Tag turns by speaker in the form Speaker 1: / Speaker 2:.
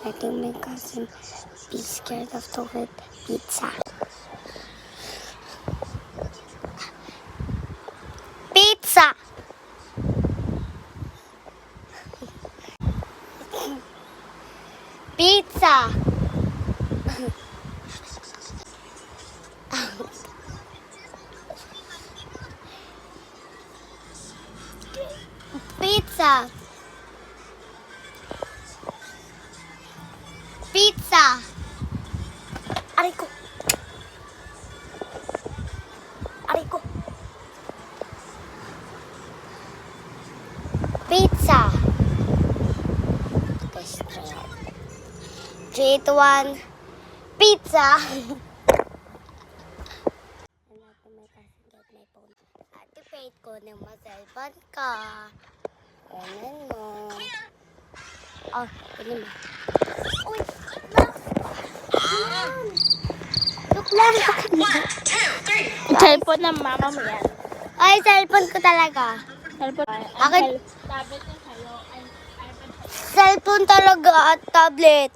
Speaker 1: letting my cousin be scared of the word pizza. Pizza! Pizza! Pizza! Pizza! Aray ko! Aray ko! Pizza! Let's try it. 3, 2, 1. Pizza! Ate Faith, kunin mo cellphone ko. Kunin mo. Oh, kunin mo. Uy! Look lang!
Speaker 2: 1, 2, 3.
Speaker 3: Cellphone ng mama mo yan.
Speaker 1: Ay, cellphone ko talaga.
Speaker 3: Cellphone.
Speaker 1: Akin,
Speaker 3: Tablet yung sa'yo. iPad.
Speaker 1: cellphone talaga at tablet.